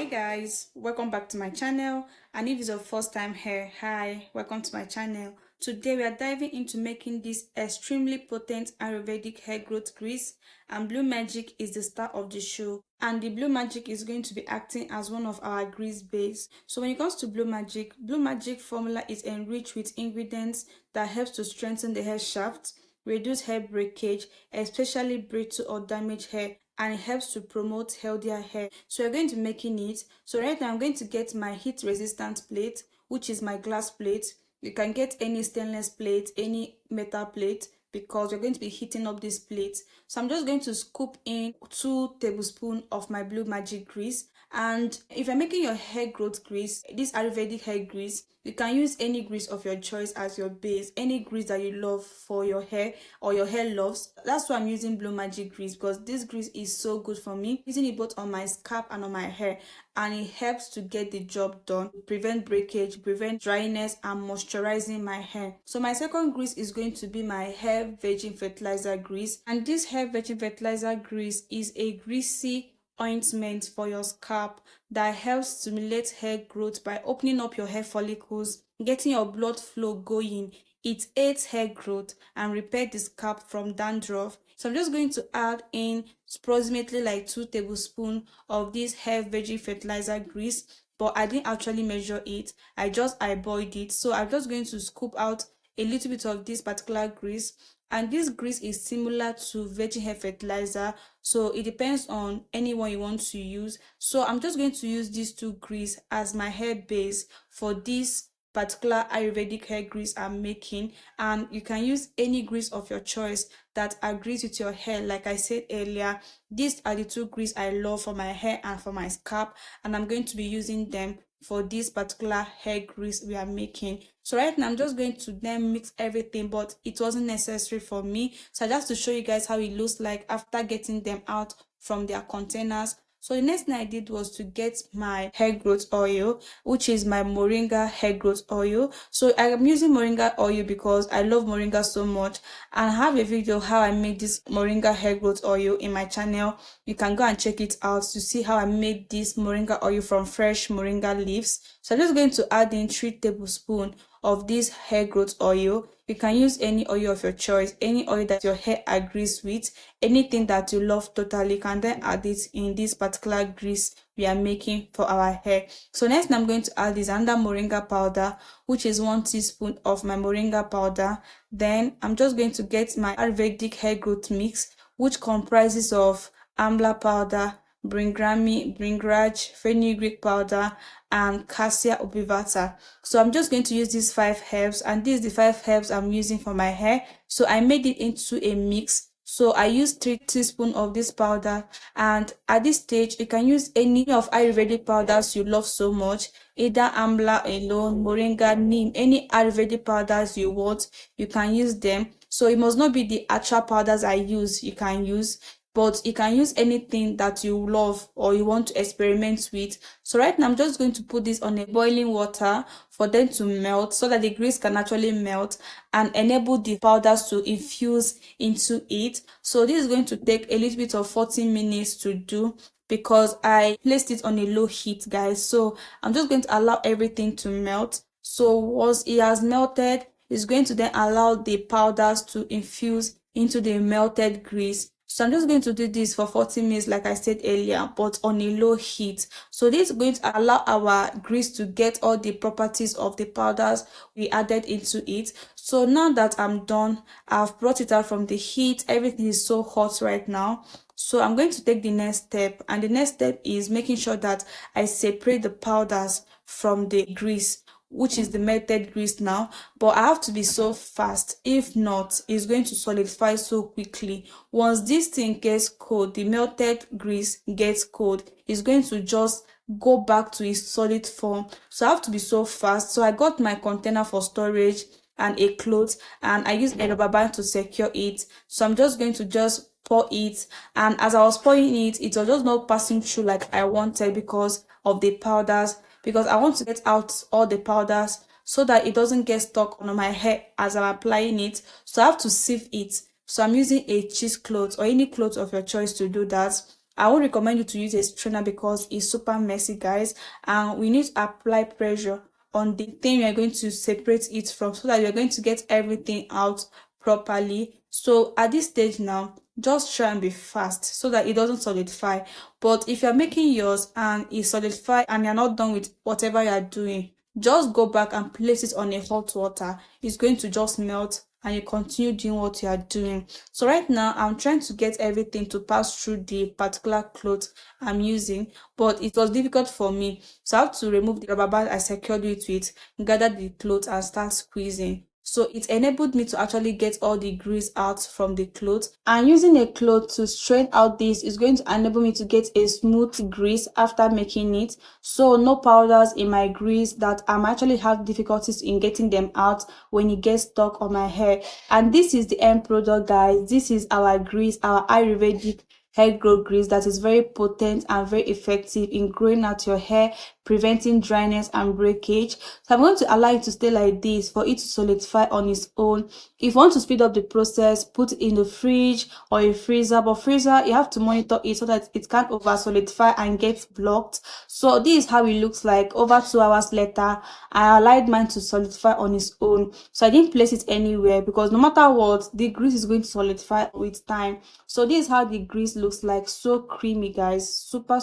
Hey guys, welcome back to my channel, and if it's your first time here, hi, welcome to my channel. Today we are diving into making this extremely potent Ayurvedic hair growth grease, and Blue Magic is the star of the show, and the Blue Magic is going to be acting as one of our grease base. So when it comes to Blue Magic formula is enriched with ingredients that helps to strengthen the hair shaft, reduce hair breakage, especially brittle or damaged hair, and it helps to promote healthier hair. So we're going to be making it. So right now I'm going to get my heat resistant plate, which is my glass plate. You can get any stainless plate, any metal plate, because we're going to be heating up this plate. So I'm just going to scoop in 2 tablespoons of my Blue Magic grease. And if you're making your hair growth grease, this Ayurvedic hair grease, you can use any grease of your choice as your base, any grease that you love for your hair or your hair loves. That's why I'm using Blue Magic grease, because this grease is so good for me. Using it both on my scalp and on my hair, and it helps to get the job done, prevent breakage, prevent dryness, and moisturizing my hair. So my second grease is going to be my hair virgin fertilizer grease, and this hair virgin fertilizer grease is a greasy ointment for your scalp that helps stimulate hair growth by opening up your hair follicles, getting your blood flow going. It aids hair growth and repair the scalp from dandruff. So I'm just going to add in approximately like 2 tablespoons of this hair virgin fertilizer grease, but I didn't actually measure it. I just eyeballed it. So I'm just going to scoop out a little bit of this particular grease, and this grease is similar to virgin hair fertilizer, so it depends on anyone you want to use. So I'm just going to use these 2 grease as my hair base for this particular Ayurvedic hair grease I'm making, and you can use any grease of your choice that agrees with your hair. Like I said earlier, these are the 2 grease I love for my hair and for my scalp, and I'm going to be using them for this particular hair grease we are making. So right now I'm just going to then mix everything, but it wasn't necessary for me, so just to show you guys how it looks like after getting them out from their containers. So the next thing I did was to get my hair growth oil, which is my Moringa hair growth oil. So I am using Moringa oil because I love Moringa so much, and I have a video how I made this Moringa hair growth oil in my channel. You can go and check it out to see how I made this Moringa oil from fresh Moringa leaves. So I'm just going to add in 3 tablespoons of this hair growth oil. You can use any oil of your choice, any oil that your hair agrees with, anything that you love totally. You can then add it in this particular grease we are making for our hair. So next I'm going to add this under Moringa powder, which is 1 teaspoon of my Moringa powder. Then I'm just going to get my Ayurvedic hair growth mix, which comprises of amla powder, bringraj, fenugreek powder, and cassia obivata. So I'm just going to use these 5 herbs, and these are the 5 herbs I'm using for my hair. So I made it into a mix. So I used 3 teaspoons of this powder, and at this stage you can use any of Ayurvedic powders you love so much, either amla alone, moringa, neem, any Ayurvedic powders you want, you can use them. So it must not be the actual powders I use, you can use, but you can use anything that you love or you want to experiment with. So right now I'm just going to put this on a boiling water for them to melt, so that the grease can actually melt and enable the powders to infuse into it. So this is going to take a little bit of 40 minutes to do, because I placed it on a low heat, guys. So I'm just going to allow everything to melt. So once it has melted, it's going to then allow the powders to infuse into the melted grease. So I'm just going to do this for 40 minutes, like I said earlier, but on a low heat. So this is going to allow our grease to get all the properties of the powders we added into it. So now that I'm done, I've brought it out from the heat. Everything is so hot right now. So I'm going to take the next step, and the next step is making sure that I separate the powders from the grease, which is the melted grease now. But I have to be so fast, if not it's going to solidify so quickly. Once this thing gets cold, the melted grease gets cold, it's going to just go back to its solid form. So I have to be so fast. So I got my container for storage and a cloth, and I use a rubber band to secure it. So I'm just going to just pour it, and as I was pouring it, it was just not passing through like I wanted because of the powders, because I want to get out all the powders so that it doesn't get stuck on my hair as I'm applying it. So I have to sieve it. So I'm using a cheesecloth or any cloth of your choice to do that. I would recommend you to use a strainer because it's super messy, guys, and we need to apply pressure on the thing you're going to separate it from so that you're going to get everything out properly. So at this stage now, just try and be fast so that it doesn't solidify. But if you're making yours and it solidify and you're not done with whatever you're doing, just go back and place it on a hot water. It's going to just melt and you continue doing what you are doing. So right now I'm trying to get everything to pass through the particular cloth I'm using, but it was difficult for me, so I have to remove the rubber band I secured it with, gather the cloth and start squeezing. So it enabled me to actually get all the grease out from the cloth, and using a cloth to strain out this is going to enable me to get a smooth grease after making it, so no powders in my grease that I'm actually have difficulties in getting them out when it gets stuck on my hair. And this is the end product, guys. This is our grease, our Ayurvedic hair growth grease that is very potent and very effective in growing out your hair, preventing dryness and breakage. So I'm going to allow it to stay like this for it to solidify on its own. If you want to speed up the process, put it in the fridge or a freezer, but freezer you have to monitor it so that it can't over solidify and get blocked. So this is how it looks like over 2 hours later. I allowed mine to solidify on its own, so I didn't place it anywhere because no matter what, the grease is going to solidify with time. So this is how the grease looks like. So creamy, guys, super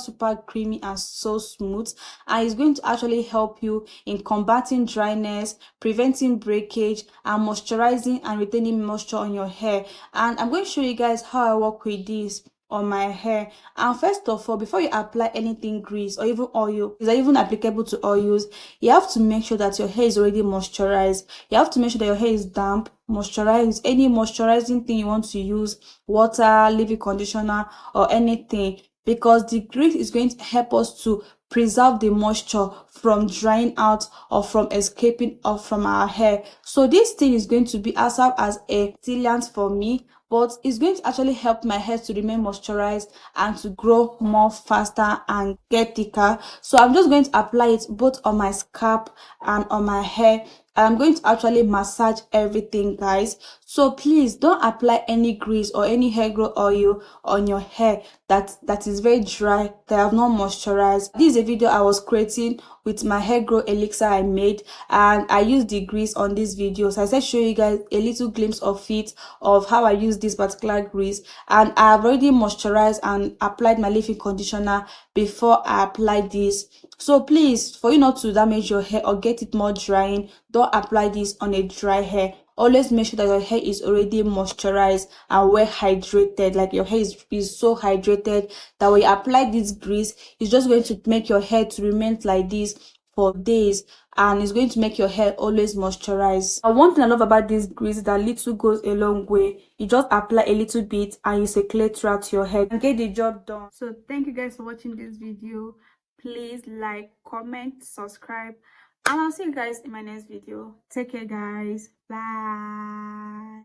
creamy and so smooth, and it's going to actually help you in combating dryness, preventing breakage, and moisturizing and retaining moisture on your hair. And I'm going to show you guys how I work with this on my hair. And first of all, before you apply anything grease or even oil, is even applicable to oils, you have to make sure that your hair is already moisturized. You have to make sure that your hair is damp, moisturized. Any moisturizing thing you want to use, water, leave-in conditioner, or anything, because the grease is going to help us to preserve the moisture from drying out or from escaping off from our hair. So this thing is going to be as a sealant for me, but it's going to actually help my hair to remain moisturized and to grow more faster and get thicker. So I'm just going to apply it both on my scalp and on my hair. I'm going to actually massage everything, guys. So please don't apply any grease or any hair growth oil on your hair that is very dry, that have not moisturized. This is a video I was creating with my hair growth elixir I made, and I used the grease on this video. So I said show you guys a little glimpse of it, of how I use this particular grease. And I have already moisturized and applied my leave-in conditioner before I applied this. So please, for you not to damage your hair or get it more drying, don't apply this on a dry hair. Always make sure that your hair is already moisturized and well hydrated. Like your hair is so hydrated that when you apply this grease, it's just going to make your hair to remain like this for days, and it's going to make your hair always moisturized. And one thing I love about this grease is that little goes a long way. You just apply a little bit and you circulate throughout your hair and get the job done. So thank you guys for watching this video. Please like, comment, subscribe, and I'll see you guys in my next video. Take care, guys. Bye.